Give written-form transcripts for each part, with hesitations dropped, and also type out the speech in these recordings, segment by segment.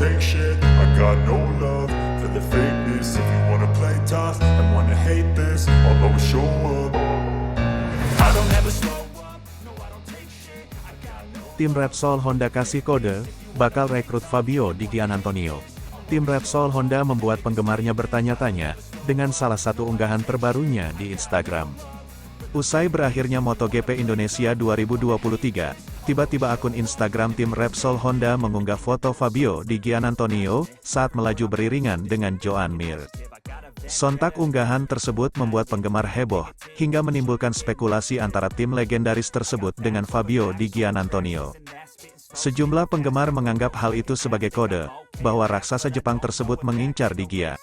take shit. I got no love for the fakeness. If you wanna play tough and wanna hate this, I'll always show up. I don't ever slow up. No, I don't take shit. I got no. Tim Repsol Honda kasih kode, bakal rekrut Fabio Di Giannantonio. Tim Repsol Honda membuat penggemarnya bertanya-tanya, dengan salah satu unggahan terbarunya di Instagram. Usai berakhirnya MotoGP Indonesia 2023, tiba-tiba akun Instagram tim Repsol Honda mengunggah foto Fabio Di Giannantonio saat melaju beriringan dengan Joan Mir. Sontak unggahan tersebut membuat penggemar heboh, hingga menimbulkan spekulasi antara tim legendaris tersebut dengan Fabio Di Giannantonio. Sejumlah penggemar menganggap hal itu sebagai kode, bahwa raksasa Jepang tersebut mengincar Di Gia.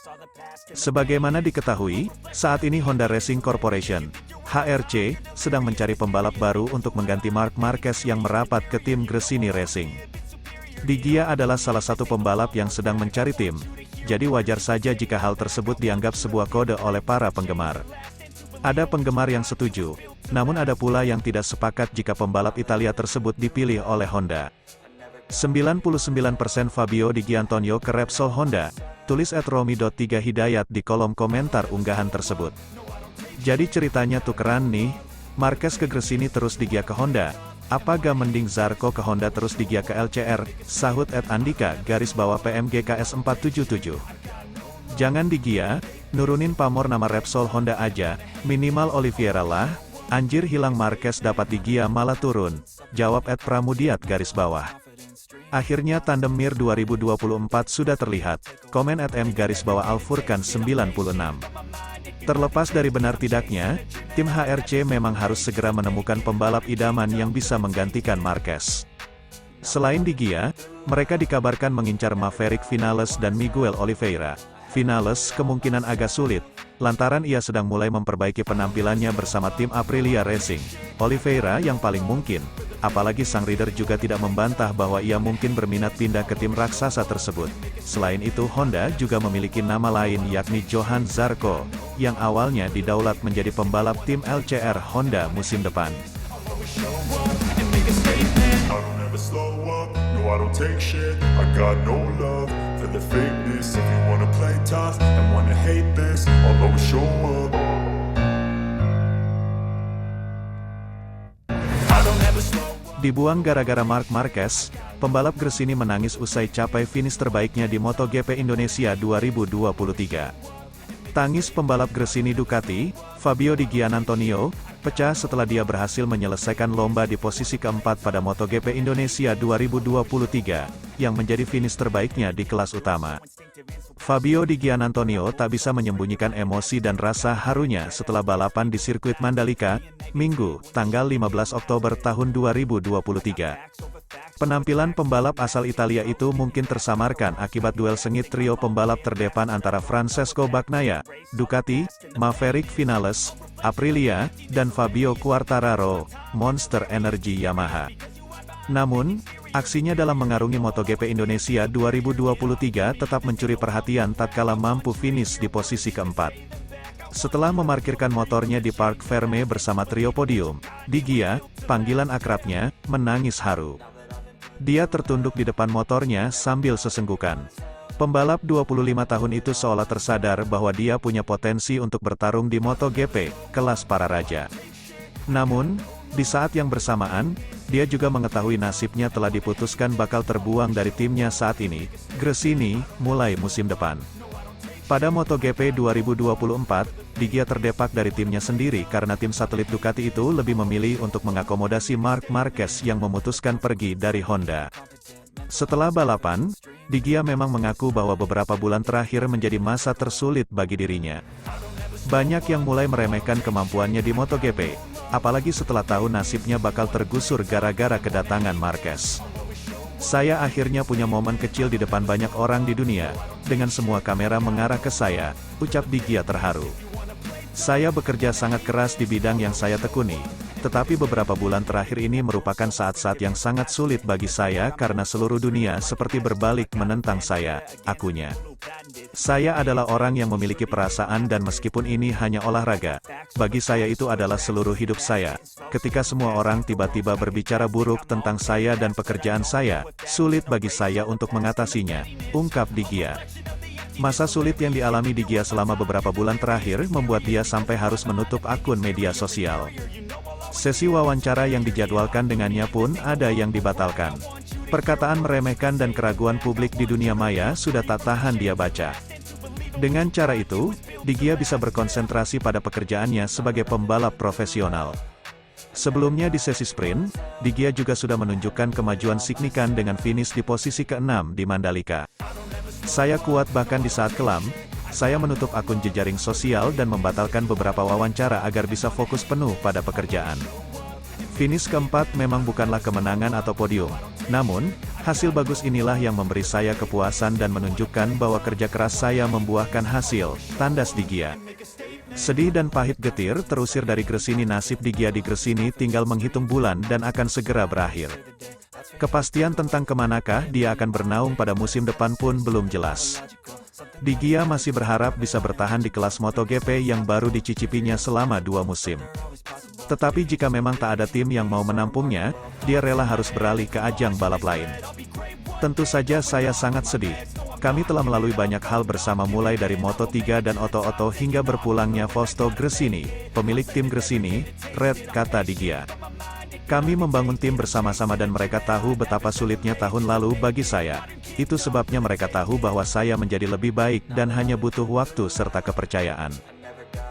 Sebagaimana diketahui, saat ini Honda Racing Corporation, HRC, sedang mencari pembalap baru untuk mengganti Marc Marquez yang merapat ke tim Gresini Racing. Di Gia adalah salah satu pembalap yang sedang mencari tim, jadi wajar saja jika hal tersebut dianggap sebuah kode oleh para penggemar. Ada penggemar yang setuju, namun ada pula yang tidak sepakat jika pembalap Italia tersebut dipilih oleh Honda. 99% Fabio Di Giannantonio ke Repsol Honda, tulis @romi.3hidayat di kolom komentar unggahan tersebut. Jadi ceritanya tukeran nih, Marquez ke Gresini terus Di Gia ke Honda, apa gak mending Zarco ke Honda terus Di Gia ke LCR, sahut @andika_PMGKS477. Jangan Di Gia, nurunin pamor nama Repsol Honda aja, minimal Oliveira lah, anjir hilang Marquez dapat Di Gia malah turun, jawab @pramudiat_. Akhirnya tandem Mir 2024 sudah terlihat, komen @m_alfurkan96. Terlepas dari benar tidaknya, tim HRC memang harus segera menemukan pembalap idaman yang bisa menggantikan Marquez. Selain Di Gia, mereka dikabarkan mengincar Maverick Vinales dan Miguel Oliveira. Vinales kemungkinan agak sulit, lantaran ia sedang mulai memperbaiki penampilannya bersama tim Aprilia Racing. Oliveira yang paling mungkin, apalagi sang rider juga tidak membantah bahwa ia mungkin berminat pindah ke tim raksasa tersebut. Selain itu Honda juga memiliki nama lain yakni Johann Zarco, yang awalnya didaulat menjadi pembalap tim LCR Honda musim depan. I don't ever slow up, no I don't take shit. I got no love for the fakeness. If you wanna play tough and wanna hate this, I'll always show up. I don't ever slow up. Dibuang gara-gara Marc Marquez, pembalap Gresini menangis usai capai finish terbaiknya di MotoGP Indonesia 2023. Tangis pembalap Gresini Ducati, Fabio Di Giannantonio, pecah setelah dia berhasil menyelesaikan lomba di posisi keempat pada MotoGP Indonesia 2023, yang menjadi finish terbaiknya di kelas utama. Fabio Di Giannantonio tak bisa menyembunyikan emosi dan rasa harunya setelah balapan di sirkuit Mandalika, Minggu, tanggal 15 Oktober tahun 2023. Penampilan pembalap asal Italia itu mungkin tersamarkan akibat duel sengit trio pembalap terdepan antara Francesco Bagnaia, Ducati, Maverick Vinales, Aprilia, dan Fabio Quartararo, Monster Energy Yamaha. Namun, aksinya dalam mengarungi MotoGP Indonesia 2023 tetap mencuri perhatian tatkala mampu finish di posisi keempat. Setelah memarkirkan motornya di Parc Ferme bersama trio podium, Di Gia, panggilan akrabnya, menangis haru. Dia tertunduk di depan motornya sambil sesenggukan. Pembalap 25 tahun itu seolah tersadar bahwa dia punya potensi untuk bertarung di MotoGP, kelas para raja. Namun, di saat yang bersamaan, dia juga mengetahui nasibnya telah diputuskan bakal terbuang dari timnya saat ini, Gresini, mulai musim depan. Pada MotoGP 2024, Di Gia terdepak dari timnya sendiri karena tim satelit Ducati itu lebih memilih untuk mengakomodasi Marc Marquez yang memutuskan pergi dari Honda. Setelah balapan, Di Gia memang mengaku bahwa beberapa bulan terakhir menjadi masa tersulit bagi dirinya. Banyak yang mulai meremehkan kemampuannya di MotoGP, apalagi setelah tahu nasibnya bakal tergusur gara-gara kedatangan Marquez. Saya akhirnya punya momen kecil di depan banyak orang di dunia, dengan semua kamera mengarah ke saya, ucap Di Gia terharu. Saya bekerja sangat keras di bidang yang saya tekuni, Tetapi beberapa bulan terakhir ini merupakan saat-saat yang sangat sulit bagi saya karena seluruh dunia seperti berbalik menentang saya, akunya. Saya adalah orang yang memiliki perasaan dan meskipun ini hanya olahraga, bagi saya itu adalah seluruh hidup saya. Ketika semua orang tiba-tiba berbicara buruk tentang saya dan pekerjaan saya, sulit bagi saya untuk mengatasinya, ungkap Digia. Masa sulit yang dialami Digia selama beberapa bulan terakhir membuat dia sampai harus menutup akun media sosial. Sesi wawancara yang dijadwalkan dengannya pun ada yang dibatalkan. Perkataan meremehkan dan keraguan publik di dunia maya sudah tak tahan dia baca. Dengan cara itu, Digia bisa berkonsentrasi pada pekerjaannya sebagai pembalap profesional. Sebelumnya di sesi sprint, Digia juga sudah menunjukkan kemajuan signifikan dengan finish di posisi ke-6 di Mandalika. Saya kuat bahkan di saat kelam, saya menutup akun jejaring sosial dan membatalkan beberapa wawancara agar bisa fokus penuh pada pekerjaan. Finish keempat memang bukanlah kemenangan atau podium. Namun, hasil bagus inilah yang memberi saya kepuasan dan menunjukkan bahwa kerja keras saya membuahkan hasil, tandas Digia. Sedih dan pahit getir terusir dari Gresini, nasib Digia di Gresini tinggal menghitung bulan dan akan segera berakhir. Kepastian tentang kemanakah dia akan bernaung pada musim depan pun belum jelas. Digia masih berharap bisa bertahan di kelas MotoGP yang baru dicicipinya selama 2 musim. Tetapi jika memang tak ada tim yang mau menampungnya, dia rela harus beralih ke ajang balap lain. Tentu saja saya sangat sedih. Kami telah melalui banyak hal bersama mulai dari Moto3 dan Oto-Oto hingga berpulangnya Fausto Gresini, pemilik tim Gresini, Red, kata Digia. Kami membangun tim bersama-sama dan mereka tahu betapa sulitnya tahun lalu bagi saya. Itu sebabnya mereka tahu bahwa saya menjadi lebih baik dan hanya butuh waktu serta kepercayaan.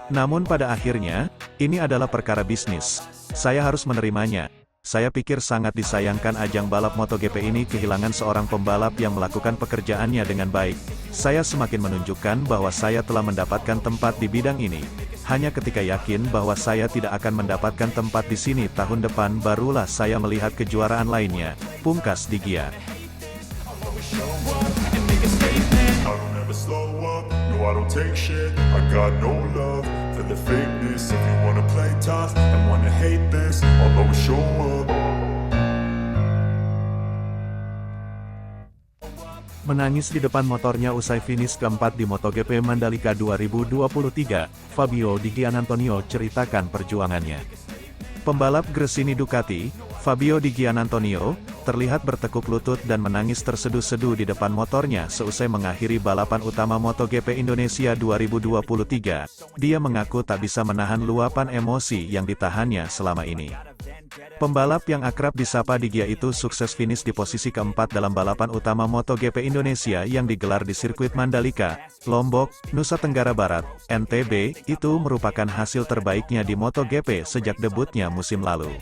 Namun pada akhirnya, ini adalah perkara bisnis. Saya harus menerimanya. Saya pikir sangat disayangkan ajang balap MotoGP ini kehilangan seorang pembalap yang melakukan pekerjaannya dengan baik. Saya semakin menunjukkan bahwa saya telah mendapatkan tempat di bidang ini. Hanya ketika yakin bahwa saya tidak akan mendapatkan tempat di sini tahun depan barulah saya melihat kejuaraan lainnya, pungkas Digia. Menangis di depan motornya usai finish keempat di MotoGP Mandalika 2023, Fabio Di Giannantonio ceritakan perjuangannya. Pembalap Gresini Ducati, Fabio Di Giannantonio, terlihat bertekuk lutut dan menangis terseduh-seduh di depan motornya seusai mengakhiri balapan utama MotoGP Indonesia 2023. Dia mengaku tak bisa menahan luapan emosi yang ditahannya selama ini. Pembalap yang akrab disapa Digia itu sukses finish di posisi keempat dalam balapan utama MotoGP Indonesia yang digelar di sirkuit Mandalika, Lombok, Nusa Tenggara Barat, NTB. Itu merupakan hasil terbaiknya di MotoGP sejak debutnya musim lalu.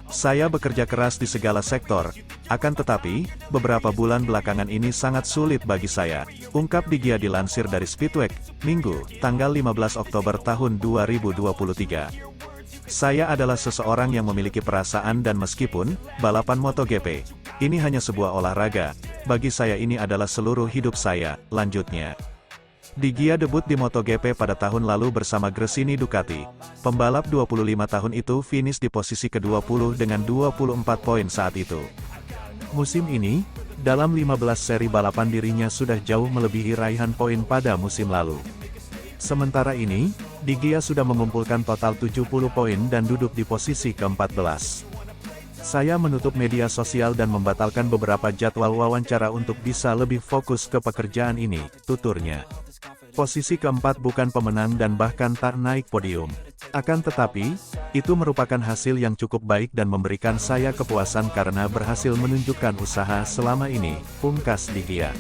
Saya bekerja keras di segala sektor, akan tetapi, beberapa bulan belakangan ini sangat sulit bagi saya, ungkap Digia dilansir dari Speedweek, Minggu, tanggal 15 Oktober tahun 2023. Saya adalah seseorang yang memiliki perasaan dan meskipun, balapan MotoGP, ini hanya sebuah olahraga, bagi saya ini adalah seluruh hidup saya, lanjutnya. Digia debut di MotoGP pada tahun lalu bersama Gresini Ducati. Pembalap 25 tahun itu finish di posisi ke-20 dengan 24 poin saat itu. Musim ini, dalam 15 seri balapan dirinya sudah jauh melebihi raihan poin pada musim lalu. Sementara ini, Digia sudah mengumpulkan total 70 poin dan duduk di posisi ke-14. Saya menutup media sosial dan membatalkan beberapa jadwal wawancara untuk bisa lebih fokus ke pekerjaan ini, tuturnya. Posisi keempat bukan pemenang dan bahkan tak naik podium. Akan tetapi, itu merupakan hasil yang cukup baik dan memberikan saya kepuasan karena berhasil menunjukkan usaha selama ini, pungkas Digia.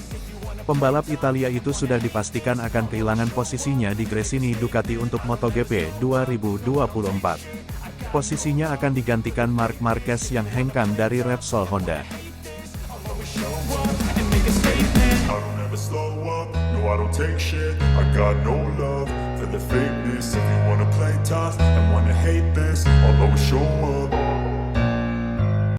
Pembalap Italia itu sudah dipastikan akan kehilangan posisinya di Gresini Ducati untuk MotoGP 2024. Posisinya akan digantikan Marc Marquez yang hengkang dari Repsol Honda. I don't take shit, I got no love for the fakeness. If you wanna play tough and wanna hate this, I'll always show up.